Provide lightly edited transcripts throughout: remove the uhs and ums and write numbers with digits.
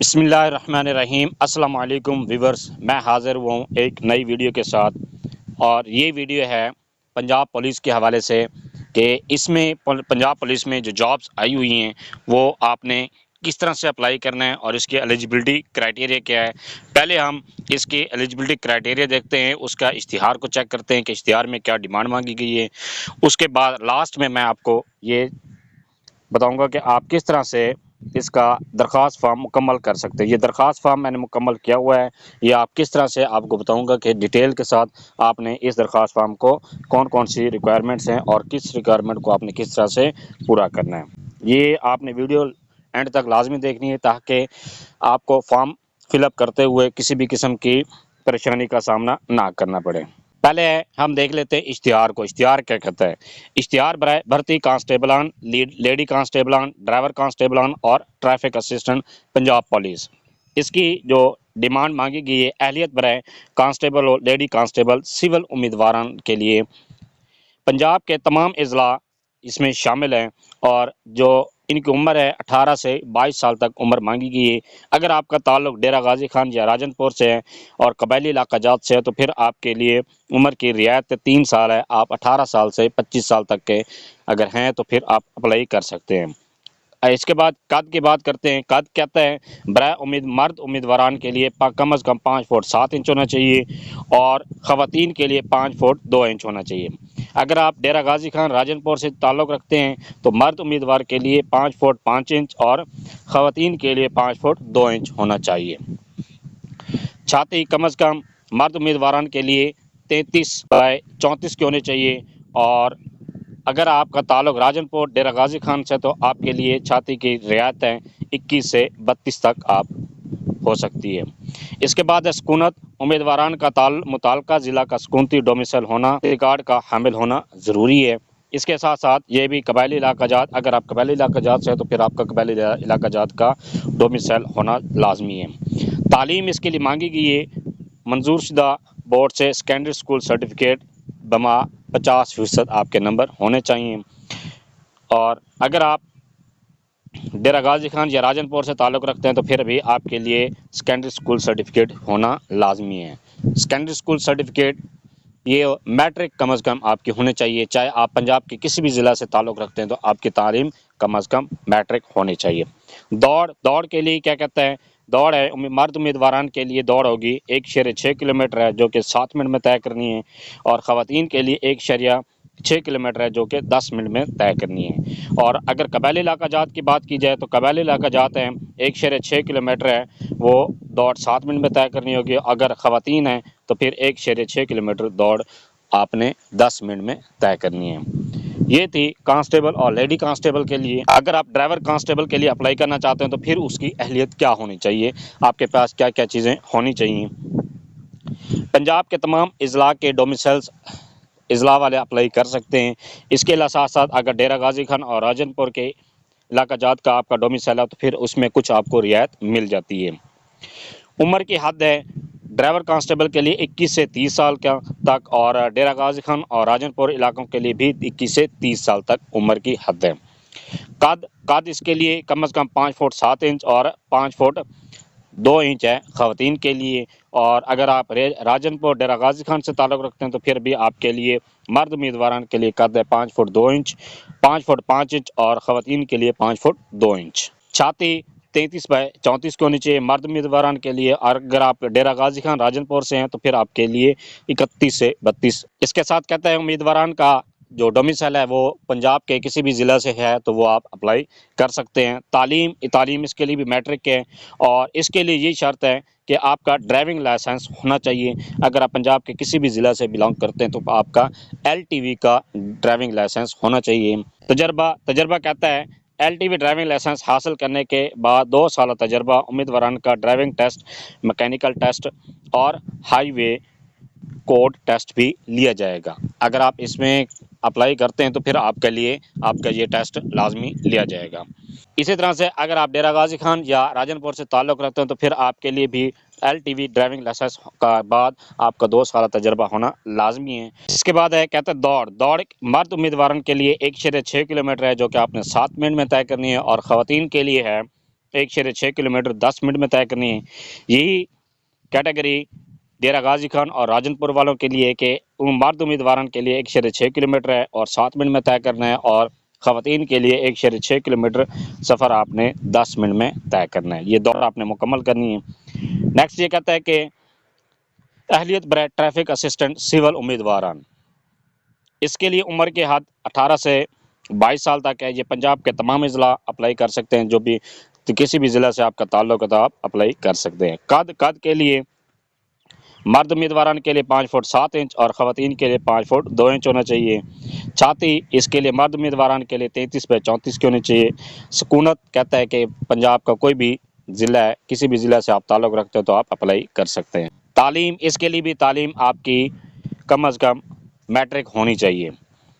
बिस्मिल्लाहिर्रहमानिर्रहीम अस्सलाम वालेकुम व्यूअर्स, मैं हाज़िर हुआ हूँ एक नई वीडियो के साथ। और ये वीडियो है पंजाब पुलिस के हवाले से कि इसमें पंजाब पुलिस में जो जॉब्स आई हुई हैं वो आपने किस तरह से अप्लाई करना है और इसके एलिजिबिलिटी क्राइटेरिया क्या है। पहले हम इसके एलिजिबिलिटी क्राइटेरिया देखते हैं, उसका इश्तिहार को चेक करते हैं कि इश्तिहार में क्या डिमांड मांगी गई है। उसके बाद लास्ट में मैं आपको ये बताऊंगा कि आप किस तरह से इसका दरख्वास्त फ़ॉर्म मुकम्मल कर सकते हैं। ये दरख्वास्त फ़ॉर्म मैंने मुकम्मल किया हुआ है, ये आप किस तरह से आपको बताऊंगा कि डिटेल के साथ आपने इस दरख्वास्त फ़ॉर्म को कौन कौन सी रिक्वायरमेंट्स हैं और किस रिक्वायरमेंट को आपने किस तरह से पूरा करना है। ये आपने वीडियो एंड तक लाजमी देखनी है ताकि आपको फॉर्म फिलअप करते हुए किसी भी किस्म की परेशानी का सामना ना करना पड़े। पहले हम देख लेते हैं इश्तिहार को। इश्तिहार क्या कहता है? इश्तिहार बराए भर्ती कांस्टेबलान, लेडी कांस्टेबलान, ड्राइवर कांस्टेबलान और ट्रैफिक असिस्टेंट पंजाब पुलिस। इसकी जो डिमांड मांगी गई है, अहलियत बराए कांस्टेबल और लेडी कांस्टेबल सिविल उम्मीदवारों के लिए पंजाब के तमाम अजला इसमें शामिल हैं और जो इनकी उम्र है 18 से 22 साल तक उम्र मांगी गई है। अगर आपका ताल्लुक डेरा गाजी खान या राजनपुर से है और कबायली इलाका जात से है तो फिर आपके लिए उम्र की रियायत 3 साल है। आप 18 साल से 25 साल तक के अगर हैं तो फिर आप अप्लाई कर सकते हैं। इसके बाद कद की बात करते हैं। कद कहता है बराए मर्द उम्मीदवारान के लिए कम अज़ कम 5 फुट 7 इंच होना चाहिए और ख़वातीन के लिए 5 फुट 2 इंच होना चाहिए। अगर आप डेरा गाजी खान राजनपुर से ताल्लुक़ रखते हैं तो मर्द उम्मीदवार के लिए 5 फुट 5 इंच और ख़वातीन के लिए 5 फुट 2 इंच होना चाहिए। छाती कम अज़ कम मर्द उम्मीदवारान के लिए 33 बाय 34 की होनी चाहिए और अगर आपका ताल्लुक राजनपुर डेरा गाजी खान से तो आपके लिए छाती की रियायतें 21 से 32 तक आप हो सकती है। इसके बाद है सुकूनत। उम्मीदवारान का मुताल्लिका ज़िला का सुकूनती डोमिसाइल होना, रिकॉर्ड का हामिल होना ज़रूरी है। इसके साथ साथ ये भी कबायली इलाका जात, अगर आप कबायली इलाका जात से है तो फिर आपका कबायली इलाका जात का डोमिसाइल होना लाजमी है। तालीम इसके लिए मांगी गई है मंजूर शुदा बोर्ड से सेकेंडरी स्कूल सर्टिफिकेट बमा 50% आपके नंबर होने चाहिए। और अगर आप डेरा गाजी खान या राजनपुर से ताल्लुक़ रखते हैं तो फिर भी आपके लिए सेकेंडरी स्कूल सर्टिफिकेट होना लाजमी है। सेकेंडरी स्कूल सर्टिफिकेट ये मैट्रिक कम अज़ कम आपकी होनी चाहिए। चाहे आप पंजाब के किसी भी ज़िला से ताल्लुक़ रखते हैं तो आपकी तालीम कम अज़ कम मैट्रिक होनी चाहिए। दौड़ के लिए क्या कहता है? दौड़ है मर्द उम्मीदवारान के लिए दौड़ होगी 1.6 किलोमीटर है जो कि 7 मिनट में तय करनी है और ख़वातीन के लिए 1.6 किलोमीटर है जो कि 10 मिनट में तय करनी है। और अगर कबायली इलाका जात की बात की जाए तो कबायली इलाका जात हैं 1.6 किलोमीटर है, वो दौड़ 7 मिनट में तय करनी होगी। अगर ख़वातीन हैं तो फिर 1.6 किलोमीटर दौड़ आपने 10 मिनट में तय करनी है। ये थी कांस्टेबल और लेडी कांस्टेबल के लिए। अगर आप ड्राइवर कांस्टेबल के लिए अप्लाई करना चाहते हैं तो फिर उसकी अहलियत क्या होनी चाहिए, आपके पास क्या क्या चीज़ें होनी चाहिए। पंजाब के तमाम अजला के डोमिसाइल्स अजला वाले अप्लाई कर सकते हैं। इसके साथ साथ अगर डेरा गाजी खान और राजनपुर के इलाका जात का आपका डोमिसाइल है तो फिर उसमें कुछ आपको रियायत मिल जाती है। उम्र की हद है ड्राइवर कांस्टेबल के लिए 21 से 30 साल का तक और डेरा गाजी खान और राजनपुर इलाकों के लिए भी 21 से 30 साल तक उम्र की हद है। कद इसके लिए कम अज़ कम 5 फुट 7 इंच और 5 फुट 2 इंच है ख़वातीन के लिए। और अगर आप राजनपुर डेरा गाजी खान से ताल्लुक़ रखते हैं तो फिर भी आपके लिए मर्द उम्मीदवारान के लिए कद है 5 फुट 2 इंच, 5 फुट 5 इंच और ख़वातीन के लिए 5 फुट 2 इंच। छाती 33 बाय 34 की होनी चाहिए मर्द उम्मीदवारान के लिए और अगर आप डेरा गाजी खान राजनपुर से हैं तो फिर आपके लिए 31 से 32। इसके साथ कहता है उम्मीदवारान का जो डोमिसाइल है वो पंजाब के किसी भी ज़िला से है तो वो आप अप्लाई कर सकते हैं। तालीम इसके लिए भी मैट्रिक है और इसके लिए ये शर्त है कि आपका ड्राइविंग लाइसेंस होना चाहिए। अगर आप पंजाब के किसी भी ज़िला से बिलोंग करते हैं तो आपका LTV का ड्राइविंग लाइसेंस होना चाहिए। तजर्बा कहता है LTV ड्राइविंग लाइसेंस हासिल करने के बाद 2 साल तजर्बा उम्मीदवारान का ड्राइविंग टेस्ट, मैकेनिकल टेस्ट और हाईवे कोड टेस्ट भी लिया जाएगा। अगर आप इसमें अप्लाई करते हैं तो फिर आपके लिए आपका ये टेस्ट लाजमी लिया जाएगा। इसी तरह से अगर आप डेरा गाजी खान या राजनपुर से ताल्लुक़ रखते हैं तो फिर आपके लिए भी LTV ड्राइविंग लाइसेंस का बाद आपका 2 साल तजर्बा होना लाजमी है। इसके बाद है कहते हैं दौड़ मर्द उम्मीदवारों के लिए 1.6 किलोमीटर है जो कि आपने 7 मिनट में तय करनी है और ख़वातीन के लिए है 1.6 किलोमीटर 10 मिनट में तय करनी है। यही कैटेगरी डेरा गाजी खान और राजनपुर वालों के लिए कि मर्द उम्मीदवारों के लिए 1.6 किलोमीटर है और 7 मिनट में तय करना है, और ख़वातीन के लिए 1.6 किलोमीटर सफ़र आपने 10 मिनट में तय करना है। ये दौड़ आपने मुकम्मल करनी है। नेक्स्ट ये कहता है कि अहलियत बराए ट्रैफिक असिस्टेंट सिविल उम्मीदवारान, इसके लिए उम्र के हद 18 से 22 साल तक है। ये पंजाब के तमाम ज़िला अप्लाई कर सकते हैं, जो भी किसी भी ज़िला से आपका ताल्लुक है तो आप अप्लाई कर सकते हैं। कद के लिए मर्द उम्मीदवार के लिए 5 फुट 7 इंच और ख़वातीन के लिए 5 फुट 2 इंच होना चाहिए। छाती इसके लिए मर्द उम्मीदवार के लिए 33 बाई 34 की होनी चाहिए। सकूनत कहता है कि पंजाब का कोई भी ज़िला है, किसी भी ज़िला से आप ताल्लुक़ रखते हो तो आप अप्लाई कर सकते हैं। तालीम, इसके लिए भी तालीम आपकी कम अज़ कम मैट्रिक होनी चाहिए।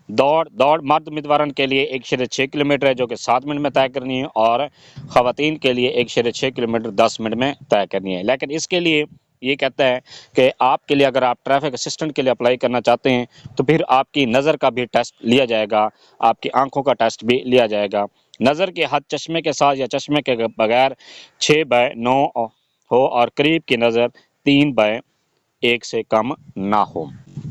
दौड़ मर्द उम्मीदवार के लिए 1.6 किलोमीटर है, जो कि 7 मिनट में तय करनी है, और ख़वातीन के लिए 1.6 किलोमीटर 10 मिनट में तय करनी है। लेकिन इसके लिए ये कहता है कि आपके लिए, अगर आप ट्रैफिक असिस्टेंट के लिए अप्लाई करना चाहते हैं तो फिर आपकी नज़र का भी टेस्ट लिया जाएगा, आपकी आंखों का टेस्ट भी लिया जाएगा। नज़र के हद चश्मे के साथ या चश्मे के बगैर 6 बाय 9 हो और करीब की नज़र 3 बाय 1 से कम ना हो।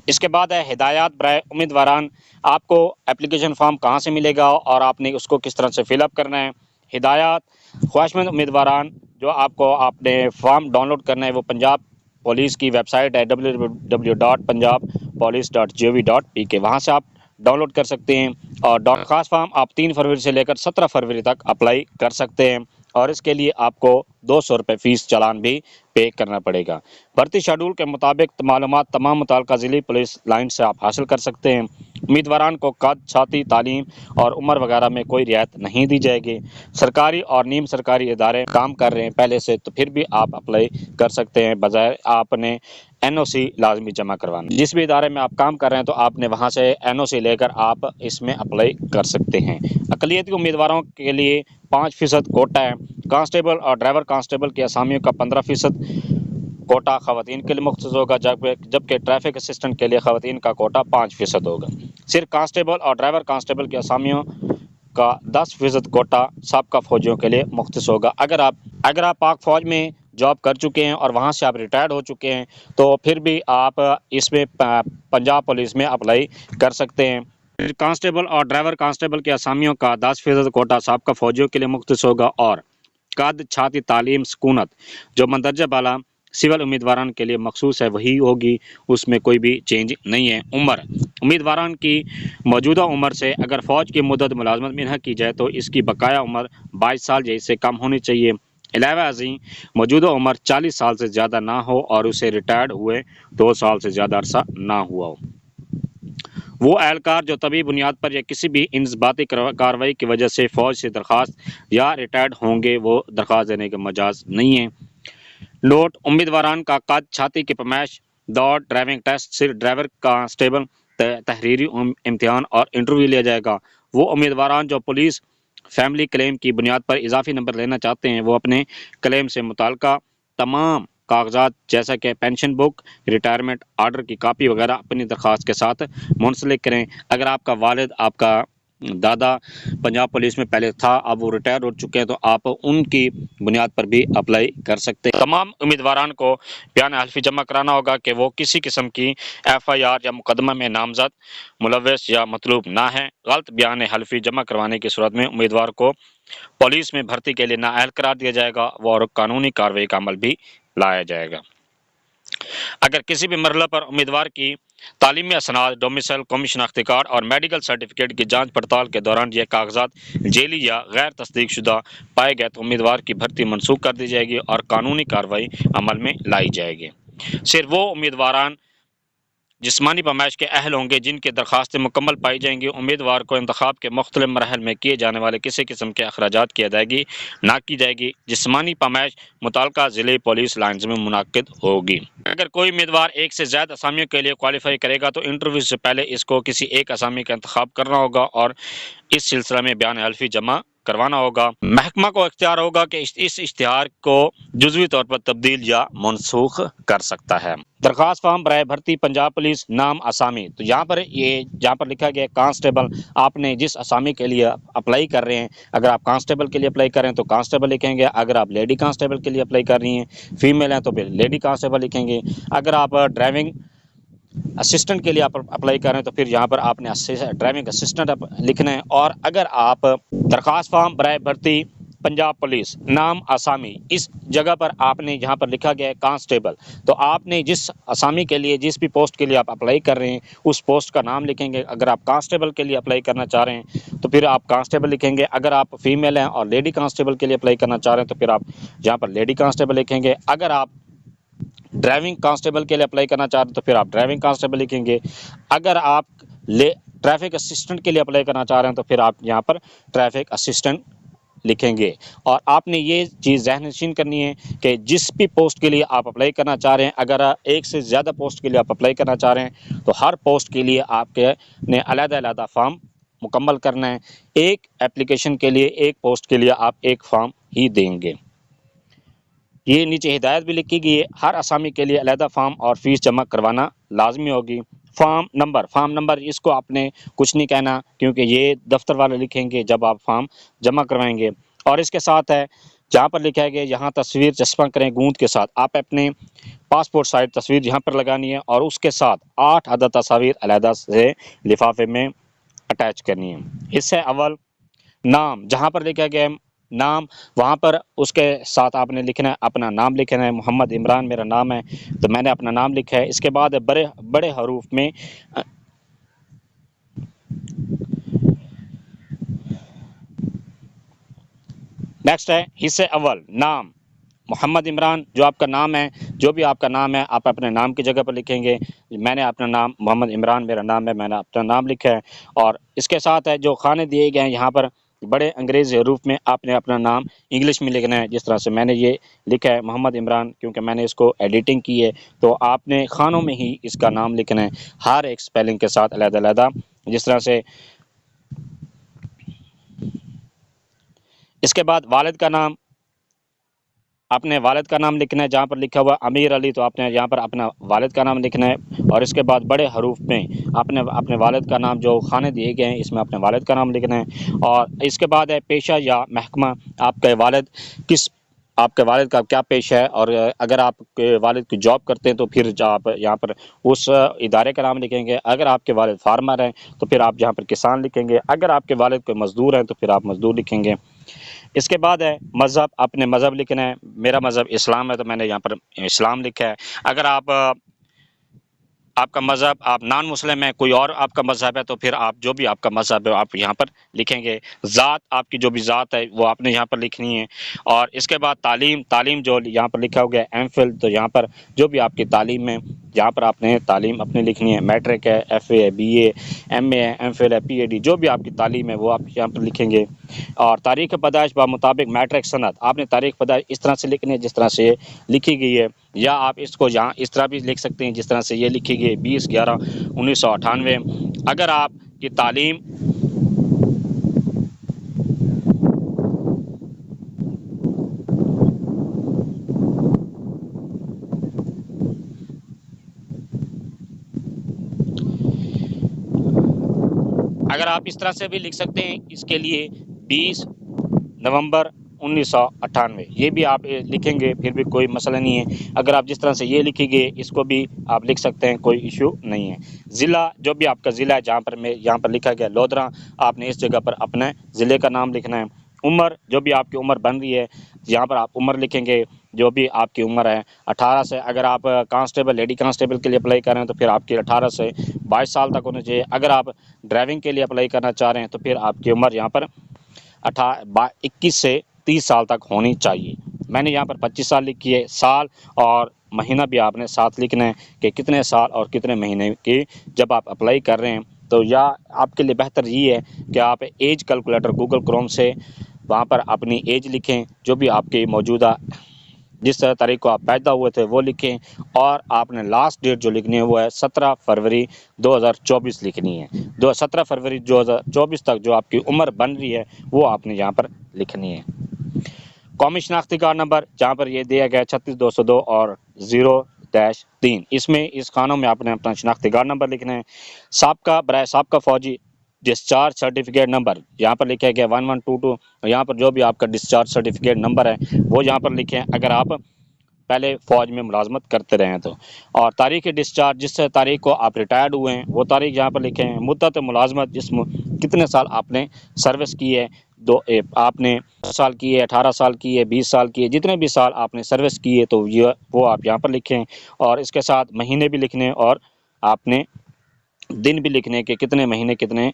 इसके बाद है हिदायत बराए उम्मीदवारान। आपको एप्लीकेशन फॉर्म कहाँ से मिलेगा और आपने उसको किस तरह से फिलअप करना है। हिदायत, ख्वाहिशमंद उम्मीदवारान, जो आपको आपने फॉर्म डाउनलोड करना है वो पंजाब पुलिस की वेबसाइट है www.punjabpolice.gov.pk, वहाँ से आप डाउनलोड कर सकते हैं। और दरख्वास्त फॉर्म आप 3 फरवरी से लेकर 17 फरवरी तक अप्लाई कर सकते हैं, और इसके लिए आपको 200 रुपये फ़ीस चालान भी पे करना पड़ेगा। भर्ती शेड्यूल के मुताबिक मालूमात तमाम मुताल्लिका ज़िली पुलिस लाइन से आप हासिल कर सकते हैं। उम्मीदवारान को कद, छाती, तालीम और उम्र वगैरह में कोई रियायत नहीं दी जाएगी। सरकारी और नीम सरकारी इदारे काम कर रहे हैं पहले से, तो फिर भी आप अप्लाई कर सकते हैं, बजाय आपने NOC लाजमी जमा करवाना। जिस भी इदारे में आप काम कर रहे हैं तो आपने वहाँ से NOC लेकर आप इसमें अप्लाई कर सकते हैं। अक़लियती उम्मीदवारों के लिए 5% कोटा है। कांस्टेबल और ड्राइवर कांस्टेबल की असामियों का 15% कोटा ख़वातीन के लिए मुख्तस होगा, जबकि ट्रैफिक असिस्टेंट के लिए ख़वातीन का कोटा 5% होगा। सिर्फ कांस्टेबल और ड्राइवर कांस्टेबल की असामियों का 10% कोटा साबका फ़ौजियों के लिए मुख्तस होगा। अगर आप पाक फ़ौज में जॉब कर चुके हैं और वहाँ से आप रिटायर्ड हो चुके हैं तो फिर भी आप इसमें पंजाब पुलिस में अप्लाई कर सकते हैं। कांस्टेबल और ड्राइवर कांस्टेबल के असामियों का 10% कोटा साबका फ़ौजियों के लिए मुख्तस होगा, और कद, छाती, तालीम, सकूनत जो मंदरजा बाला सिविल उम्मीदवारान के लिए मखसूस है वही होगी, उसमें कोई भी चेंज नहीं है। उम्र, उम्मीदवारान की मौजूदा उम्र से अगर फ़ौज की मुद्दत मुलाजमत मिन्हा की जाए तो इसकी बकाया उम्र 22 साल या इससे कम होनी चाहिए। अलावा अज़ीं मौजूदा उम्र 40 साल से ज़्यादा ना हो और उसे रिटायर्ड हुए 2 साल से ज़्यादा अरसा ना हुआ हो। वो एहलकार जो तभी बुनियाद पर या किसी भी इंज़बाती कार्रवाई की वजह से फ़ौज से दरख्वास्त या रिटायर्ड होंगे, वो दरख्वास्त देने का मजाज नहीं है। नोट, उम्मीदवारान का कद, छाती की पैमाइश, दौड़, ड्राइविंग टेस्ट सिर्फ ड्राइवर कांस्टेबल तहरीरी इम्तिहान और इंटरव्यू लिया जाएगा। वो उम्मीदवारान जो पुलिस फैमिली क्लेम की बुनियाद पर इजाफी नंबर लेना चाहते हैं वो अपने क्लेम से मुताल्लिका तमाम कागजात जैसा कि पेंशन बुक, रिटायरमेंट आर्डर की कापी वगैरह अपनी दरख्वास्त के साथ मुंसलिक करें। अगर आपका वालिद, आपका दादा पंजाब पुलिस में पहले था, अब वो रिटायर हो चुके हैं, तो आप उनकी बुनियाद पर भी अप्लाई कर सकते हैं। तमाम उम्मीदवारान को बयान हल्फी जमा कराना होगा कि वो किसी किस्म की FIR या मुकदमा में नामजद, मुलव्वस या मतलूब ना है। गलत बयान हल्फी जमा करवाने की सूरत में उम्मीदवार को पुलिस में भर्ती के लिए नाअहल करार दिया जाएगा और कानूनी कार्रवाई का अमल भी लाया जाएगा। अगर किसी भी मरहले पर उम्मीदवार की तालीमी असनाद, डोमिसाइल, कौमी शनाख्ती कार्ड और मेडिकल सर्टिफिकेट की जांच पड़ताल के दौरान यह कागजात जेली या गैर तस्दीक शुदा पाए गए तो उम्मीदवार की भर्ती मनसूख कर दी जाएगी और कानूनी कार्रवाई अमल में लाई जाएगी। सिर्फ वो उम्मीदवारान जिस्मानी पैमाइश के अहल होंगे जिनकी दरख्वास्तें मुकम्मल पाई जाएंगी। उम्मीदवार को इंतखाब के मुख्तलिफ मराहल में किए जाने वाले किसी किस्म के अखराजात की अदायगी ना की जाएगी। जिस्मानी पैमाइश मुताल्लिका ज़िले पुलिस लाइन्स में मुनाकिद होगी। अगर कोई उम्मीदवार एक से ज़्यादा असामियों के लिए क्वालिफाई करेगा तो इंटरव्यू से पहले इसको किसी एक असामी का इंतखाब करना होगा और इस सिलसिला में बयान हल्फी जमा करवाना होगा। महकमा को इख्तियार होगा कि इस इश्तिहार को जुज़वी तौर पर तब्दील या मनसूख कर सकता है। दरख्वास्त फॉर्म बराए भर्ती पंजाब पुलिस, नाम असामी। तो यहाँ पर जहाँ पर लिखा गया कांस्टेबल, आपने जिस असामी के लिए अप्लाई कर रहे हैं, अगर आप कांस्टेबल के लिए अप्लाई कर रहे हैं तो कांस्टेबल लिखेंगे। अगर आप लेडी कांस्टेबल के लिए अप्लाई कर रही हैं, फीमेल हैं, तो फिर लेडी कांस्टेबल लिखेंगे। अगर आप ड्राइविंग असिस्टेंट के लिए आप अप्लाई कर रहे हैं तो फिर यहाँ पर आपने ड्राइविंग असिस्टेंट लिखना है। और अगर आप दरख्वास्त फॉर्म बराए भर्ती पंजाब पुलिस, नाम असामी, इस जगह पर आपने जहाँ पर लिखा गया है कांस्टेबल, तो आपने जिस असामी के लिए, जिस भी पोस्ट के लिए आप अप्लाई कर रहे हैं, उस पोस्ट का नाम लिखेंगे। अगर आप कांस्टेबल के लिए अप्लाई करना चाह रहे हैं तो फिर आप कांस्टेबल लिखेंगे। अगर आप फीमेल हैं और लेडी कांस्टेबल के लिए अप्लाई करना चाह रहे हैं तो फिर आप यहाँ पर लेडी कांस्टेबल लिखेंगे। अगर आप ड्राइविंग कांस्टेबल के लिए अप्लाई करना चाहते हैं तो फिर आप ड्राइविंग कांस्टेबल लिखेंगे। अगर आप ट्रैफिक असिस्टेंट के लिए अप्लाई करना चाह रहे हैं तो फिर आप यहाँ पर ट्रैफिक असिस्टेंट लिखेंगे। और आपने ये चीज़ ज़हन-नशीन करनी है कि जिस भी पोस्ट के लिए आप अप्लाई करना चाह रहे हैं, अगर एक से ज़्यादा पोस्ट के लिए आप अप्लाई करना चाह रहे हैं तो हर पोस्ट के लिए आपके ने अलग-अलग फॉर्म मुकम्मल करना है। एक एप्लीकेशन के लिए, एक पोस्ट के लिए आप एक फॉर्म ही देंगे। ये नीचे हिदायत भी लिखी गई है, हर असामी के लिए अलहदा फॉर्म और फीस जमा करवाना लाजमी होगी। फॉर्म नंबर इसको आपने कुछ नहीं कहना, क्योंकि ये दफ्तर वाले लिखेंगे जब आप फॉर्म जमा करवाएंगे। और इसके साथ है, जहाँ पर लिखा है कि यहाँ तस्वीर चस्पा करें गूंद के साथ, आप अपने पासपोर्ट साइज तस्वीर यहाँ पर लगानी है और उसके साथ 8 अदद तस्वीर अलहदा से लिफाफे में अटैच करनी है। इससे अव्वल नाम, जहाँ पर लिखा गया है नाम, वहाँ पर उसके साथ आपने लिखना है, अपना नाम लिखना है। मोहम्मद इमरान मेरा नाम है तो मैंने अपना नाम लिखा है। इसके बाद बड़े बड़े हरूफ में नेक्स्ट है हिस्से अव्वल, नाम मोहम्मद इमरान, जो आपका नाम है, जो भी आपका नाम है आप अपने नाम की जगह पर लिखेंगे। मैंने अपना नाम मोहम्मद इमरान मेरा नाम है, मैंने अपना नाम लिखा है। और इसके साथ है जो खाने दिए गए हैं यहाँ पर बड़े अंग्रेज़ी हरूफ में आपने अपना नाम इंग्लिश में लिखना है। जिस तरह से मैंने ये लिखा है मोहम्मद इमरान, क्योंकि मैंने इसको एडिटिंग की है, तो आपने खानों में ही इसका नाम लिखना है, हर एक स्पेलिंग के साथ अलग-अलग। जिस तरह से इसके बाद वालिद का नाम, आपने वालिद का नाम लिखना है। जहाँ पर लिखा हुआ अमीर अली तो आपने यहाँ पर अपना वालिद का नाम लिखना है। और इसके बाद बड़े हरूफ में आपने अपने वालिद का नाम, जो खाने दिए गए हैं इसमें अपने वालिद का नाम लिखना है। और इसके बाद है पेशा या महकमा, आपके वालिद का क्या पेशा है, और अगर आपके वालिद की जॉब करते हैं तो फिर आप यहाँ पर उस इदारे का नाम लिखेंगे। अगर आपके वालिद फार्मर हैं तो फिर आप यहाँ पर किसान लिखेंगे। अगर आपके वालिद कोई मज़दूर हैं तो फिर आप मज़दूर लिखेंगे। इसके बाद है मज़हब, अपने मज़हब लिखना है। मेरा मज़हब इस्लाम है तो मैंने यहाँ पर इस्लाम लिखा है। अगर आपका मज़हब, आप नॉन मुस्लिम है, कोई और आपका मज़हब है, तो फिर आप जो भी आपका मज़हब है आप यहाँ पर लिखेंगे। ज़ात, आपकी जो भी ज़ात है वो आपने यहाँ पर लिखनी है। और इसके बाद तालीम जो यहाँ पर लिखा हो गया एमफिल, तो यहाँ पर जो भी आपकी तालीम है यहाँ पर आपने तालीम अपनी लिखनी है। मैट्रिक है, FA है, BA, MA है, MPhil है, PhD, जो भी आपकी तालीम है वो आप यहाँ पर लिखेंगे। और तारीख़ पैदाइश मुताबिक मैट्रिक सनद, आपने तारीख़ पैदाइश इस तरह से लिखनी है जिस तरह से लिखी गई है, या आप इसको यहाँ इस तरह भी लिख सकते हैं जिस तरह से ये लिखी गई है 20/11/1998। अगर आपकी तालीम अगर आप इस तरह से भी लिख सकते हैं, इसके लिए 20 नवंबर 1998, ये भी आप लिखेंगे, फिर भी कोई मसला नहीं है। अगर आप जिस तरह से ये लिखेंगे इसको भी आप लिख सकते हैं, कोई इशू नहीं है। ज़िला, जो भी आपका ज़िला है, जहाँ पर यहाँ पर लिखा गया लोधरा, आपने इस जगह पर अपने ज़िले का नाम लिखना है। उम्र, जो भी आपकी उम्र बन रही है यहाँ पर आप उम्र लिखेंगे, जो भी आपकी उम्र है 18 से। अगर आप कांस्टेबल, लेडी कांस्टेबल के लिए अप्लाई कर रहे हैं तो फिर आपकी 18 से 22 साल तक होनी चाहिए। अगर आप ड्राइविंग के लिए अप्लाई करना चाह रहे हैं तो फिर आपकी उम्र यहाँ पर 21 से 30 साल तक होनी चाहिए। मैंने यहाँ पर 25 साल लिखी है। साल और महीना भी आपने साथ लिखना है कि कितने साल और कितने महीने की जब आप अप्लाई कर रहे हैं। तो या आपके लिए बेहतर ये है कि आप एज कैलकुलेटर गूगल क्रोम से वहाँ पर अपनी एज लिखें, जो भी आपकी मौजूदा जिस तारीख को आप पैदा हुए थे वो लिखें, और आपने लास्ट डेट जो लिखनी है वो है 17 फरवरी 2024 लिखनी है। 17 फरवरी 2024 तक जो आपकी उम्र बन रही है वो आपने यहाँ पर लिखनी है। कौमी शनाख्ती कार्ड नंबर जहाँ पर ये दिया गया 36202 और 0-3, इसमें इस खानों में आपने अपना शनाख्ती कार्ड नंबर लिखना है। साबका फौजी डिस्चार्ज सर्टिफिकेट नंबर यहाँ पर लिखा गया 1122, यहाँ पर जो भी आपका डिस्चार्ज सर्टिफिकेट नंबर है वो यहाँ पर लिखें, अगर आप पहले फ़ौज में मुलाजमत करते रहे हैं तो। और तारीख़ डिस्चार्ज, जिस तारीख को आप रिटायर्ड हुए हैं वो तारीख यहाँ पर लिखें। मुद्दत मुलाजमत, कितने साल आपने सर्विस की है, आपने 10 साल की है, 18 साल की है, 20 साल की है, जितने भी साल आपने सर्विस की है तो वो आप यहाँ पर लिखें। और इसके साथ महीने भी लिखने और आपने दिन भी लिखने के कितने महीने कितने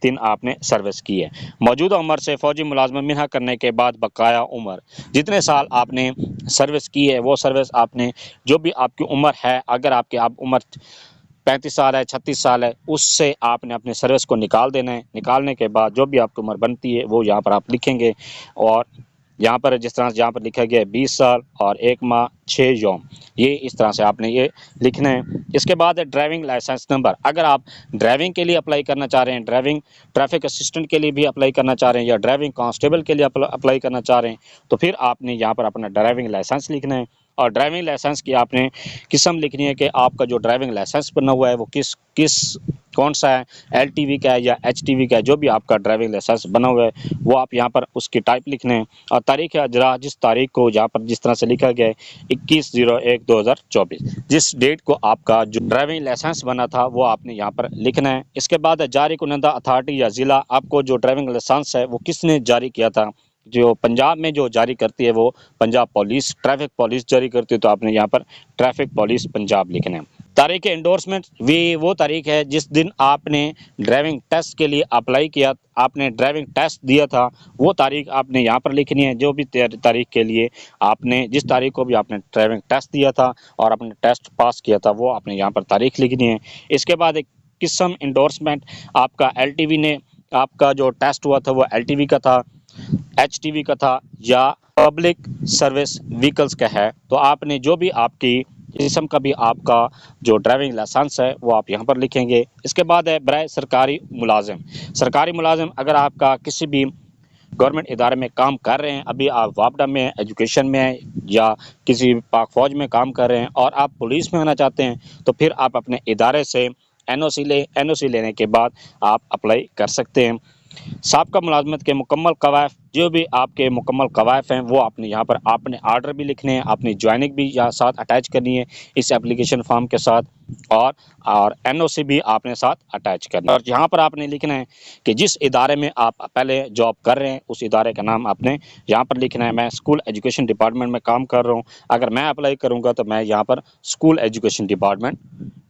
दिन आपने सर्विस की है। मौजूदा उम्र से फ़ौजी मुलाजमत मिन्हा करने के बाद बकाया उम्र, जितने साल आपने सर्विस की है वो सर्विस आपने, जो भी आपकी उम्र है, अगर आप उम्र 35 साल है, 36 साल है, उससे आपने अपने सर्विस को निकाल देना है। निकालने के बाद जो भी आपकी उम्र बनती है वो यहाँ पर आप लिखेंगे। और यहाँ पर जिस तरह से यहाँ पर लिखा गया है 20 साल और 1 माह 6 यौम, ये इस तरह से आपने ये लिखना है। इसके बाद है ड्राइविंग लाइसेंस नंबर। अगर आप ड्राइविंग के लिए अप्लाई करना चाह रहे हैं, ड्राइविंग ट्रैफिक असिस्टेंट के लिए भी अप्लाई करना चाह रहे हैं, या ड्राइविंग कांस्टेबल के लिए अप्लाई करना चाह रहे हैं, तो फिर आपने यहाँ पर अपना ड्राइविंग लाइसेंस लिखना है। और ड्राइविंग लाइसेंस की आपने किस्म लिखनी है कि आपका जो ड्राइविंग लाइसेंस बना हुआ है वो कौन सा है, LTV का है या HTV का है, जो भी आपका ड्राइविंग लाइसेंस बना हुआ है वो आप यहाँ पर उसकी टाइप लिखने हैं। और तारीख़ अजरा, जिस तारीख को यहाँ पर जिस तरह से लिखा गया है 21/01/2024, जिस डेट को आपका जो ड्राइविंग लाइसेंस बना था वो आपने यहाँ पर लिखना है। इसके बाद जारी कुनंदा अथॉरिटी या ज़िला, आपको जो ड्राइविंग लाइसेंस है वो किसने जारी किया था। जो पंजाब में जो जारी करती है वो पंजाब पुलिस, ट्रैफिक पुलिस जारी करती है, तो आपने यहाँ पर ट्रैफिक पुलिस पंजाब लिखना है। तारीख़ एंडोर्समेंट वो तारीख है जिस दिन आपने ड्राइविंग टेस्ट के लिए अप्लाई किया, आपने ड्राइविंग टेस्ट दिया था, वो तारीख आपने यहाँ पर लिखनी है। जो भी तारीख के लिए आपने, जिस तारीख को भी आपने ड्राइविंग टेस्ट दिया था और आपने टेस्ट पास किया था, वो आपने यहाँ पर तारीख लिखनी है। इसके बाद एक किस्म एंडोर्समेंट, आपका LTV ने, आपका जो टेस्ट हुआ था वो LTV का था, HTV का था या पब्लिक सर्विस व्हीकल्स का है, तो आपने जो भी आपकी किस्म का भी आपका जो ड्राइविंग लाइसेंस है वो आप यहाँ पर लिखेंगे। इसके बाद है बराए सरकारी मुलाजिम, अगर आपका किसी भी गवर्नमेंट इदारे में काम कर रहे हैं, अभी आप वापडा में एजुकेशन में हैं या किसी पाक फौज में काम कर रहे हैं और आप पुलिस में आना चाहते हैं, तो फिर आप अपने इदारे से NOC लेने के बाद आप अप्लाई कर सकते हैं। साबका मुलाजमत के मुकम्मल कवायद, जो भी आपके मुकम्मल कवायद हैं वो आपने यहाँ पर आपने आर्डर भी लिखने हैं, अपनी ज्वाइनिंग भी यहाँ साथ अटैच करनी है इस एप्लीकेशन फॉर्म के साथ, और NOC भी आपने साथ अटैच करना है। और यहाँ पर आपने लिखना है कि जिस इदारे में आप पहले जॉब कर रहे हैं उस इदारे का नाम आपने यहाँ पर लिखना है। मैं स्कूल एजुकेशन डिपार्टमेंट में काम कर रहा हूँ, अगर मैं अप्लाई करूँगा तो मैं यहाँ पर स्कूल एजुकेशन डिपार्टमेंट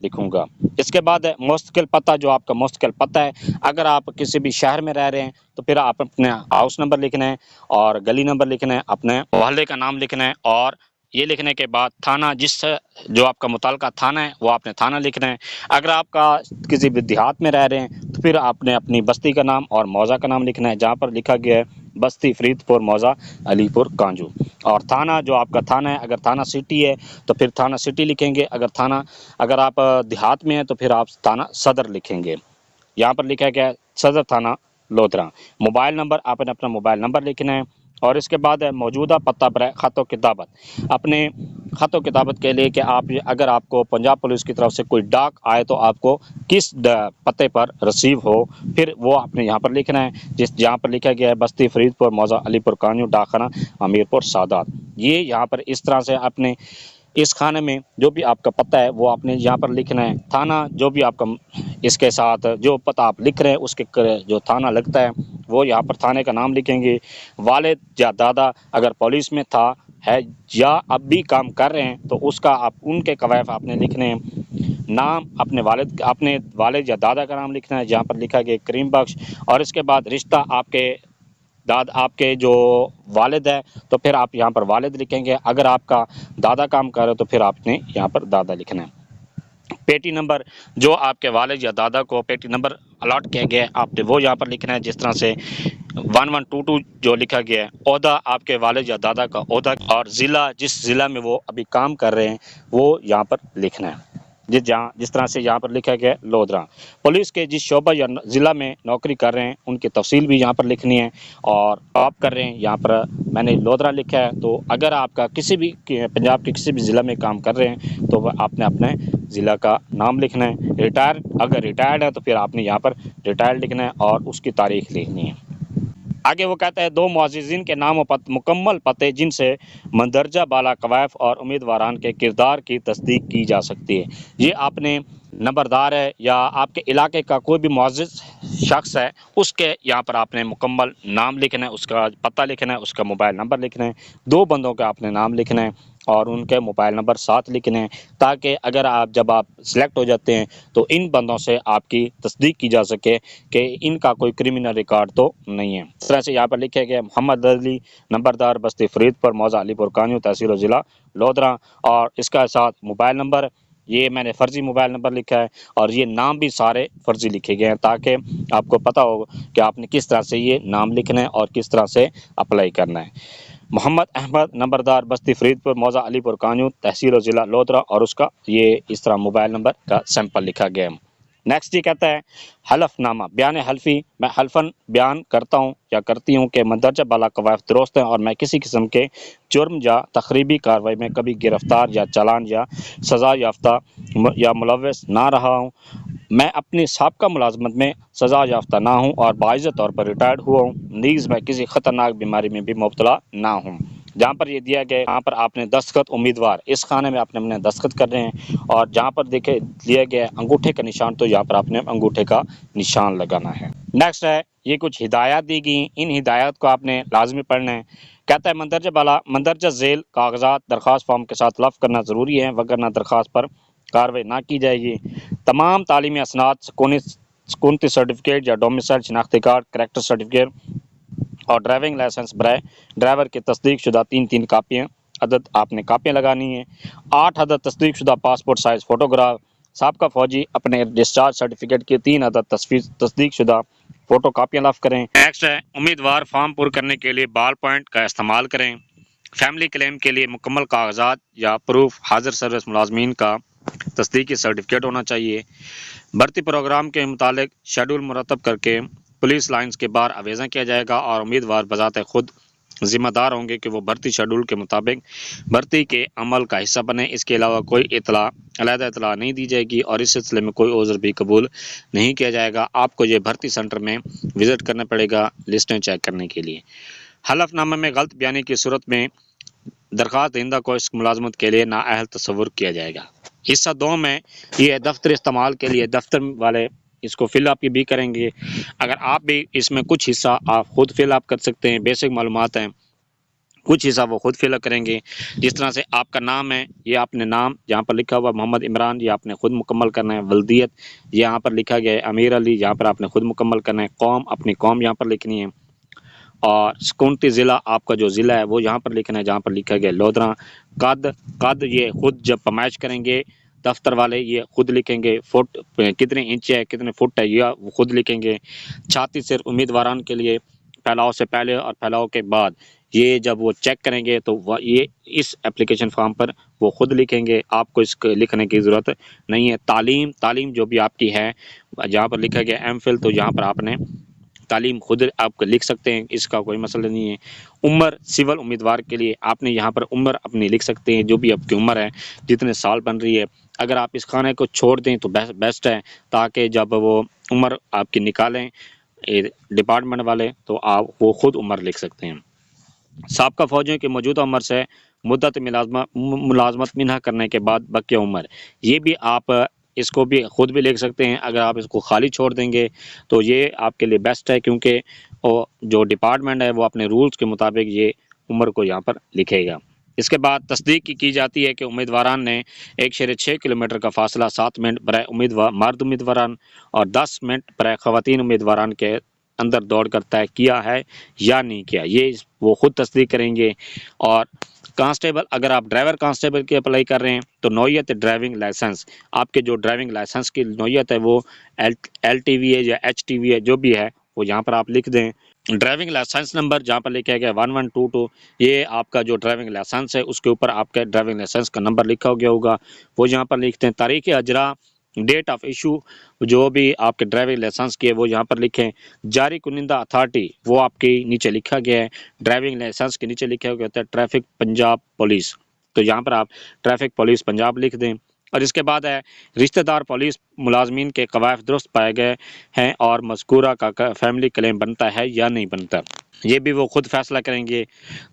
लिखूँगा। इसके बाद है मुस्तकिल पता, जो आपका मुस्तकिल पता है, अगर आप किसी भी शहर में रह रहे हैं तो फिर आप अपने हाउस नंबर लिखना है और गली नंबर लिखना है, अपने मोहल्ले का नाम लिखना है, और ये लिखने के बाद थाना, जो आपका मुताल्लिका थाना है वो आपने थाना लिखना है। अगर आपका किसी भी देहात में रह रहे हैं तो फिर आपने अपनी बस्ती का नाम और मौज़ा का नाम लिखना है, जहाँ पर लिखा गया है बस्ती फरीदपुर मौज़ा अलीपुर कांजू। और थाना, जो आपका थाना है, अगर थाना सिटी है तो फिर थाना सिटी लिखेंगे, अगर आप देहात में हैं तो फिर आप थाना सदर लिखेंगे। यहाँ पर लिखा गया है सदर थाना लोधरा। मोबाइल नंबर, आपने अपना मोबाइल नंबर लिखना है। और इसके बाद है मौजूदा पता पर ख़तो किताबत, अपने ख़तो किताबत के लिए कि अगर आपको पंजाब पुलिस की तरफ से कोई डाक आए तो आपको किस पते पर रिसीव हो, फिर वो आपने यहाँ पर लिखना है, जहाँ पर लिखा गया है बस्ती फरीदपुर मौज़ा अलीपुर कान्यू डाकखाना अमीरपुर सादात। ये यहाँ पर इस तरह से अपने इस खाने में जो भी आपका पता है वो आपने यहाँ पर लिखना है। थाना, जो भी आपका इसके साथ जो पता आप लिख रहे हैं उसके जो थाना लगता है वो यहाँ पर थाने का नाम लिखेंगे। वालिद या दादा अगर पुलिस में है या अब भी काम कर रहे हैं तो उसका आप उनके कवायद आपने लिखने हैं। नाम, अपने वालिद या दादा का नाम लिखना है, जहाँ पर लिखा गया करीम बख्श। और इसके बाद रिश्ता, आपके जो वालिद है तो फिर आप यहाँ पर वालिद लिखेंगे, अगर आपका दादा काम कर रहे हो तो फिर आपने यहाँ पर दादा लिखना है। पेटी नंबर, जो आपके वालिद या दादा को पेटी नंबर अलॉट किया गया है आपने वो यहाँ पर लिखना है, जिस तरह से 1122 जो लिखा गया है, ओहदा आपके वालिद या दादा का ओहदा और ज़िला, जिस ज़िला में वो अभी काम कर रहे हैं वो यहाँ पर लिखना है। जिस तरह से यहाँ पर लिखा गया है लोधरा। पुलिस के जिस शोबा या ज़िला में नौकरी कर रहे हैं उनकी तफसील भी यहाँ पर लिखनी है। और आप कर रहे हैं यहाँ पर मैंने लोधरा लिखा है, तो अगर आपका किसी भी पंजाब के किसी भी ज़िला में काम कर रहे हैं तो आपने अपने ज़िला का नाम लिखना है। अगर रिटायर्ड है तो फिर आपने यहाँ पर रिटायर्ड लिखना है और उसकी तारीख लिखनी है। आगे वो कहता है, दो मुअज़्ज़िज़ीन के नाम और मुकम्मल पते जिनसे मंदरजा बाला कवायफ और उम्मीदवारान के किरदार की तस्दीक की जा सकती है। ये आपने नंबरदार है या आपके इलाके का कोई भी मुअज़्ज़िज़ शख्स है, उसके यहाँ पर आपने मुकम्मल नाम लिखना है, उसका पता लिखना है, उसका मोबाइल नंबर लिखना है। दो बंदों का आपने नाम लिखना है और उनके मोबाइल नंबर साथ लिखने हैं, ताकि अगर जब आप सिलेक्ट हो जाते हैं तो इन बंदों से आपकी तस्दीक की जा सके कि इनका कोई क्रिमिनल रिकॉर्ड तो नहीं है। इस तरह से यहाँ पर लिखा गया मोहम्मद अली, नंबरदार बस्ती फरीदपुर, मौजा अलीपुर कान्यू, तहसील ज़िला लोधरा, और इसका साथ मोबाइल नंबर, ये मैंने फ़र्ज़ी मोबाइल नंबर लिखा है और ये नाम भी सारे फ़र्ज़ी लिखे गए हैं, ताकि आपको पता हो कि आपने किस तरह से ये नाम लिखना है और किस तरह से अप्लाई करना है। मोहम्मद अहमद, नंबरदार बस्ती फरीदपुर, मौजा अलीपुर कान्यू, तहसील ज़िला लोधरा, और उसका ये इस तरह मोबाइल नंबर का सैंपल लिखा गया है। नेक्स्ट ये कहता है हलफनामा, बयान हल्फी, मैं हल्फन बयान करता हूँ या करती हूँ कि मंदरजा बाला कवायद दुरुस्त हैं और मैं किसी किस्म के जुर्म या तखरीबी कार्रवाई में कभी गिरफ्तार या चालान या सज़ा याफ्ता या मुलव्वस ना रहा हूँ। मैं अपनी साबका मुलाजमत में सज़ा याफ्ता ना हूँ और बाइज़्ज़त तौर पर रिटायर्ड हुआ हूँ। नीज़ मैं किसी ख़तरनाक बीमारी में भी मुब्तला ना हूँ। जहाँ पर ये दिया गया, यहाँ पर आपने दस्तखत उम्मीदवार, इस खाने में आपने अपने दस्तखत कर रहे हैं, और जहाँ पर देखे दिया गया अंगूठे का निशान, तो यहाँ पर आपने अंगूठे का निशान लगाना है। नेक्स्ट है, ये कुछ हिदायत दी गई, इन हिदायत को आपने लाजमी पढ़ना है। कहता है मंदरजा झेल कागजात दरख्वास्त फॉर्म के साथ लफ करना ज़रूरी है, वगरना दरख्वास्त पर कार्रवाई ना की जाएगी। तमाम तालीमी असनाद, सकूनती सर्टिफिकेट या डोमिसाइल शनाख्ती कार्ड, करेक्टर सर्टिफिकेट और ड्राइविंग लाइसेंस बराए ड्राइवर की तस्दीक शुदा 3 कापियाँ अदद आपने कापियाँ लगानी है। 8 अदद तस्दीक शुदा पासपोर्ट साइज़ फ़ोटोग्राफ। साबका फ़ौजी अपने डिस्चार्ज सर्टिफिकेट की 3 अदद तस्दीक शुदा फ़ोटो कापियाँ लाफ करें। नेक्स्ट है, उम्मीदवार फॉर्म पूरा करने के लिए बॉल पॉइंट का इस्तेमाल करें। फैमिली क्लेम के लिए मुकम्मल कागजात या प्रूफ हाजिर सर्विस मुलाजमीन का तस्दीकी सर्टिफिकेट होना चाहिए। भर्ती प्रोग्राम के मुतालिक शेड्यूल मुरतब करके पुलिस लाइन्स के बाहर आवेदन किया जाएगा और उम्मीदवार बजाते खुद ज़िम्मेदार होंगे कि वो भर्ती शेड्यूल के मुताबिक भर्ती के अमल का हिस्सा बने। इसके अलावा कोई अलहदा इतला नहीं दी जाएगी और इस सिलसिले में कोई उज़्र भी कबूल नहीं किया जाएगा। आपको ये भर्ती सेंटर में विज़िट करना पड़ेगा लिस्टें चेक करने के लिए। हलफनामे में गलत बयानी की सूरत में दरख्वास्त दहिंदा को इस मुलाजमत के लिए नाअहल तस्वुर किया जाएगा। हिस्सा 2 में ये दफ्तर इस्तेमाल के लिए दफ्तर वाले इसको फिल अप भी करेंगे। अगर आप भी इसमें कुछ हिस्सा आप खुद फिल अप कर सकते हैं, बेसिक मालूमात हैं, कुछ हिस्सा वो खुद फिल करेंगे। जिस तरह से आपका नाम है, ये आपने नाम जहाँ पर लिखा हुआ मोहम्मद इमरान, ये आपने खुद मुकम्मल करना है। वल्दियत यहाँ पर लिखा गया है अमीर अली, यहाँ पर आपने खुद मुकम्मल करना है। कौम, अपनी कौम यहाँ पर लिखनी है। और सकूनती ज़िला, आपका जो ज़िला है वो यहाँ पर लिखना है, जहाँ पर लिखा गया लोधरा। कद ये खुद जब पैमाइश करेंगे दफ्तर वाले, ये खुद लिखेंगे। फुट कितने इंच है, कितने फुट है, यह वो खुद लिखेंगे। छाती सिर्फ उम्मीदवारान के लिए फैलाव से पहले और फैलाव के बाद, ये जब वो चेक करेंगे तो वह ये इस एप्लीकेशन फॉर्म पर वो खुद लिखेंगे, आपको इसको लिखने की ज़रूरत नहीं है। तालीम जो भी आपकी है, जहाँ पर लिखा गया एमफिल, तो यहाँ पर आपने तालीम खुद आप लिख सकते हैं, इसका कोई मसला नहीं है। उम्र सिविल उम्मीदवार के लिए आपने यहाँ पर उम्र अपनी लिख सकते हैं, जो भी आपकी उम्र है, जितने साल बन रही है। अगर आप इस खाने को छोड़ दें तो बेस्ट है, ताकि जब वो उम्र आपकी निकालें डिपार्टमेंट वाले तो आप वो खुद उम्र लिख सकते हैं। साबका फ़ौजियों की मौजूदा उम्र से मुद्दत मुलाजमत मिन्हा करने के बाद बकिया उम्र, ये भी आप इसको भी खुद भी लिख सकते हैं। अगर आप इसको खाली छोड़ देंगे तो ये आपके लिए बेस्ट है, क्योंकि जो डिपार्टमेंट है वो अपने रूल्स के मुताबिक ये उम्र को यहाँ पर लिखेगा। इसके बाद तस्दीक की जाती है कि उम्मीदवारान ने 1.6 किलोमीटर का फासला 7 मिनट बराए मर्द उम्मीदवारान और 10 मिनट बराए ख़वातीन उम्मीदवारान के अंदर दौड़ कर तय किया है या नहीं किया, ये वो खुद तस्दीक करेंगे। और कांस्टेबल, अगर आप ड्राइवर कांस्टेबल की अप्लाई कर रहे हैं तो नौयत ड्राइविंग लाइसेंस, आपके जो ड्राइविंग लाइसेंस की नौयत है वो LTV है या HTV है, जो भी है वो यहाँ पर आप लिख दें। ड्राइविंग लाइसेंस नंबर जहाँ पर लिखा गया 1122, ये आपका जो ड्राइविंग लाइसेंस है उसके ऊपर आपका ड्राइविंग लाइसेंस का नंबर लिखा गया होगा, वो यहाँ पर लिखते हैं। तारीख अजरा, डेट ऑफ इशू जो भी आपके ड्राइविंग लाइसेंस की है वो यहाँ पर लिखें। जारी कुनिंदा अथॉरिटी वो आपके नीचे लिखा गया है। ड्राइविंग लाइसेंस के नीचे लिखा गया होता है ट्रैफिक पंजाब पुलिस, तो यहाँ पर आप ट्रैफिक पुलिस पंजाब लिख दें। और इसके बाद है रिश्तेदार पुलिस मुलाजमीन के कवायद दुरुस्त पाए गए हैं और मज़कूरा का फैमिली क्लेम बनता है या नहीं बनता, ये भी वो खुद फैसला करेंगे।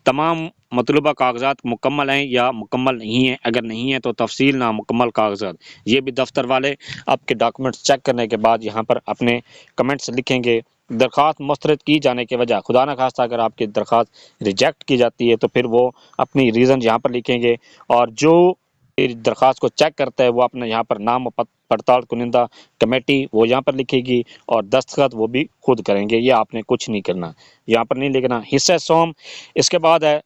तमाम मतलूबा कागजात मुकम्मल हैं या मुकम्मल नहीं हैं, अगर नहीं है तो तफसील नामुकम्मल कागजात, ये भी दफ्तर वाले आपके डॉक्यूमेंट्स चेक करने के बाद यहाँ पर अपने कमेंट्स लिखेंगे। दरख्वास्त मुस्तरद की जाने की वजह, खुदा न खास्ता अगर आपकी दरख्वास्त रिजेक्ट की जाती है तो फिर वो अपनी रीज़न यहाँ पर लिखेंगे, और जो दरख्वास्त को चेक करता है वो अपने यहाँ पर नाम पड़ताल कुनिंदा कमेटी वो यहाँ पर लिखेगी, और दस्तखत वो भी खुद करेंगे, ये आपने कुछ नहीं करना, यहाँ पर नहीं लिखना। हिस्सा सोम, इसके बाद है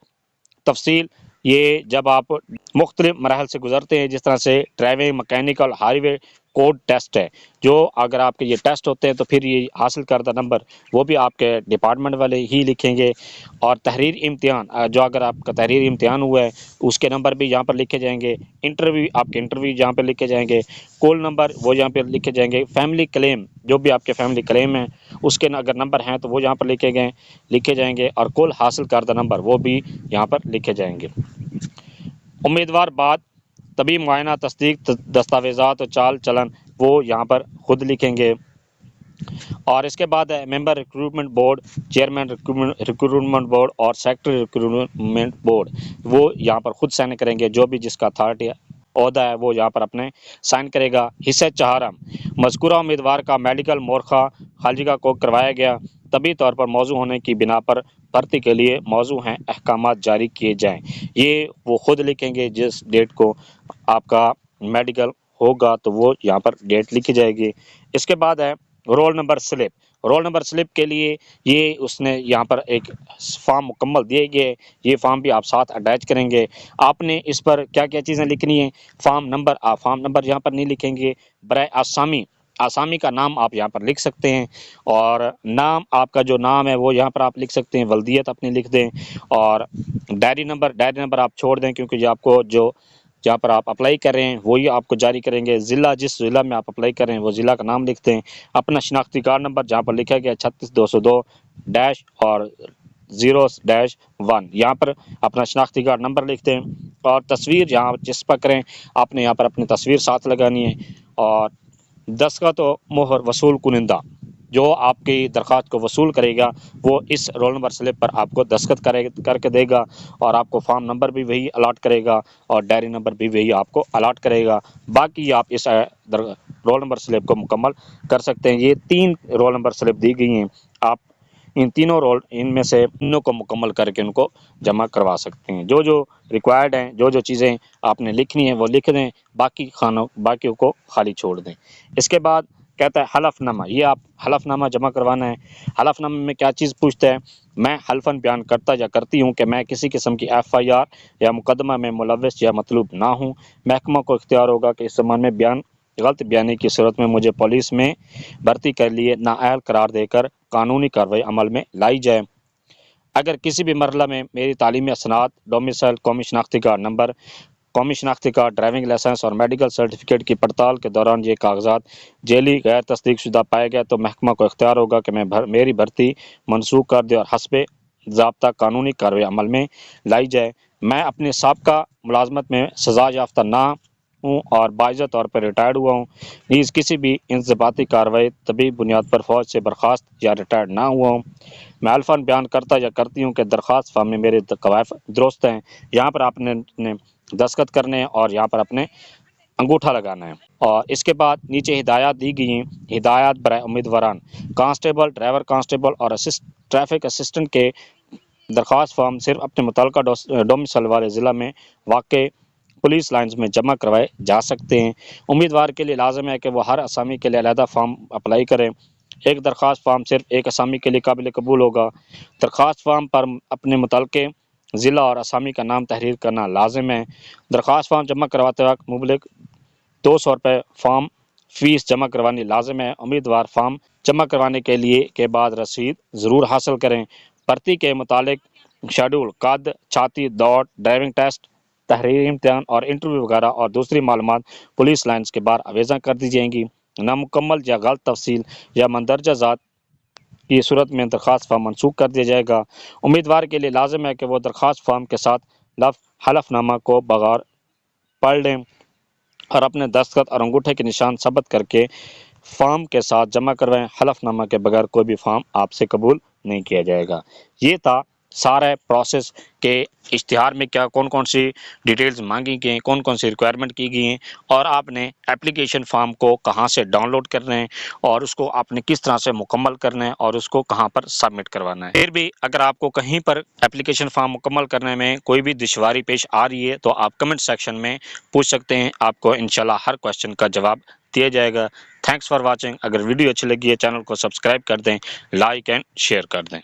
तफसील, ये जब आप मुख्तलिफ मराहल से गुजरते हैं, जिस तरह से driving, mechanical, highway code test है, जो अगर आपके ये टेस्ट होते हैं तो फिर ये हासिल करदा नंबर वो भी आपके डिपार्टमेंट वाले ही लिखेंगे। और तहरीर इम्तिहान, जो अगर आपका तहरीर इम्तिहान हुआ है उसके नंबर भी यहाँ पर लिखे जाएंगे। इंटरव्यू, आपके इंटरव्यू यहाँ पर लिखे जाएंगे। कॉल नंबर वो यहाँ पर लिखे जाएंगे। फैमिली क्लेम, जो भी आपके फैमिली क्लेम हैं उसके अगर नंबर हैं तो वो यहाँ पर लिखे जाएंगे, और कुल हासिल करदा नंबर वो भी यहाँ पर लिखे जाएंगे। उम्मीदवार बाद तभी मुआयना, तस्दीक, दस्तावेज़ात और चाल चलन वो यहाँ पर खुद लिखेंगे। और इसके बाद है member recruitment board, chairman recruitment board और सेक्रेटरी रिक्रूटमेंट बोर्ड, वो यहाँ पर खुद साइन करेंगे। जो भी जिसका अथॉरिटी ओहदा है वो यहाँ पर अपने साइन करेगा। हिस्सा चहारम, मज़कूरा उम्मीदवार का मेडिकल मोरखा खालिगा को करवाया गया, तभी तौर पर मौजू होने की बिना पर भर्ती के लिए मौजू हैं अहकामात जारी किए जाएँ, ये वो खुद लिखेंगे। जिस डेट को आपका मेडिकल होगा तो वो यहाँ पर डेट लिखी जाएगी। इसके बाद है roll number slip. Roll number slip के लिए ये उसने यहाँ पर एक फॉर्म मुकम्मल दिए गए, ये फॉर्म भी आप साथ अटैच करेंगे। आपने इस पर क्या क्या चीज़ें लिखनी है, फॉर्म नंबर, आप फॉर्म नंबर यहाँ पर नहीं लिखेंगे। बराए आसामी, आसामी का नाम आप यहाँ पर लिख सकते हैं, और नाम आपका जो नाम है वो यहाँ पर आप लिख सकते हैं। वल्दियत अपनी लिख दें, और डायरी नंबर आप छोड़ दें, क्योंकि ये आपको जो जहाँ पर आप अप्लाई कर रहे हैं वही आपको जारी करेंगे। ज़िला, जिस ज़िला में आप अप्लाई कर रहे हैं वो ज़िला का नाम लिखते हैं। अपना शनाख्ती कार्ड नंबर जहाँ पर लिखा गया 36202 डैश और 0-1, यहाँ पर अपना शनाख्ती कार्ड नंबर लिखते हैं। और तस्वीर जहाँ जिस पर करें आपने यहाँ पर अपनी तस्वीर साथ लगानी है। और दस्तखत व मोहर वसूल कुनिंदा, जो आपकी दरख्वास्त को वसूल करेगा वो इस रोल नंबर स्लिप पर आपको दस्तखत करके देगा, और आपको फॉर्म नंबर भी वही अलॉट करेगा और डायरी नंबर भी वही आपको अलॉट करेगा। बाकी आप इस रोल नंबर स्लिप को मुकम्मल कर सकते हैं। ये 3 रोल नंबर स्लिप दी गई हैं, आप इन तीनों इनमें से तीनों को मुकम्मल करके उनको जमा करवा सकते हैं। जो जो रिक्वायर्ड हैं, जो जो चीज़ें आपने लिखनी है वो लिख दें, बाकियों को खाली छोड़ दें। इसके बाद कहता है हलफनामा, ये आप हलफनामा जमा करवाना है। हलफनामे में क्या चीज़ पूछता है, मैं हल्फन बयान करता या करती हूँ कि मैं किसी किस्म की FIR या मुकदमा में मुलव्वस या मतलूब ना हूँ। महकमा को इख्तियार होगा कि इस संबंध में गलत बयानी की सूरत में मुझे पुलिस में भर्ती कर लिए नाअहल करार देकर कानूनी कार्रवाई अमल में लाई जाए। अगर किसी भी मरहला में मेरी तालीमी असनाद, डोमिसाइल, कौमी शनाख्ती कार्ड नंबर, कौमी शनाख्ती कार्ड, ड्राइविंग लाइसेंस और मेडिकल सर्टिफिकेट की पड़ताल के दौरान ये कागजात जेली गैर तस्दीक शुदा पाए गए तो महकमा को इख्तियार होगा कि मेरी भर्ती मनसूख कर दे और हस्बे ज़ाब्ता कानूनी कार्रवाई अमल में लाई जाए। मैं अपने साबका मुलाजमत में सज़ा याफ्ता ना हूँ और बाइज़्ज़त तौर पर रिटायर्ड हुआ हूँ। नीज़ किसी भी इंज़बाती कार्रवाई तभी बुनियाद पर फ़ौज से बर्खास्त या रिटायर्ड ना हुआ हूँ। मैं अल्फान बयान करता या करती हूँ कि दरख्वास्त फॉर्म में मेरे कवायद दुरुस्त हैं। यहाँ पर आपने दस्तखत करने हैं और यहाँ पर अपने अंगूठा लगाना है। और इसके बाद नीचे हिदायत दी गई हैं। हिदायत बराए उम्मीदवारान कांस्टेबल, ड्राइवर कांस्टेबल और ट्रैफिक असिस्टेंट के दरख्वास्त फॉर्म सिर्फ अपने मुतल्लिका डोमिसाइल वाले ज़िला में वाक़ पुलिस लाइन्स में जमा करवाए जा सकते हैं। उम्मीदवार के लिए लाजम है कि वह हर असामी के लिए अलहदा फॉर्म अप्लाई करें। एक दरख्वास्त फॉर्म सिर्फ एक असामी के लिए काबिल कबूल होगा। दरख्वास्त फॉर्म पर अपने मुतल्लिके ज़िला और असामी का नाम तहरीर करना लाजिम है। दरख्वास्त फॉर्म जमा करवाते वक्त मुबलिग 200 रुपये फॉर्म फ़ीस जमा करवानी लाजिम है। उम्मीदवार फॉर्म जमा करवाने के बाद रसीद ज़रूर हासिल करें। भर्ती के मुतालिक शेड्यूल, कद, छाती, दौड़, ड्राइविंग टेस्ट, तहरीरी इम्तिहान और इंटरव्यू वगैरह और दूसरी मालूमात पुलिस लाइन्स के बाहर आवेदन कर दी जाएंगी। नामुकम्मल या गलत तफसील या मंदरजा ज़ात की सूरत में दरख्वास्त फॉर्म मनसूख कर दिया जाएगा। उम्मीदवार के लिए लाजिम है कि वो दरख्वास्त फॉर्म के साथ हलफनामा को बगैर पढ़ लें और अपने दस्तखत और अंगूठे के निशान सबत करके फॉर्म के साथ जमा करवाएं। हलफनामा के बगैर कोई भी फॉर्म आपसे कबूल नहीं किया जाएगा। ये था सारा प्रोसेस के इश्तिहार में क्या कौन कौन सी डिटेल्स मांगी गई हैं, कौन कौन सी रिक्वायरमेंट की गई हैं और आपने एप्लीकेशन फॉर्म को कहां से डाउनलोड करना है और उसको आपने किस तरह से मुकम्मल करना है और उसको कहां पर सबमिट करवाना है। फिर भी अगर आपको कहीं पर एप्लीकेशन फॉर्म मुकम्मल करने में कोई भी दुश्वारी पेश आ रही है तो आप कमेंट सेक्शन में पूछ सकते हैं। आपको इंशाल्लाह हर क्वेश्चन का जवाब दिया जाएगा। Thanks for watching. अगर वीडियो अच्छी लगी है चैनल को सब्सक्राइब कर दें, लाइक एंड शेयर कर दें।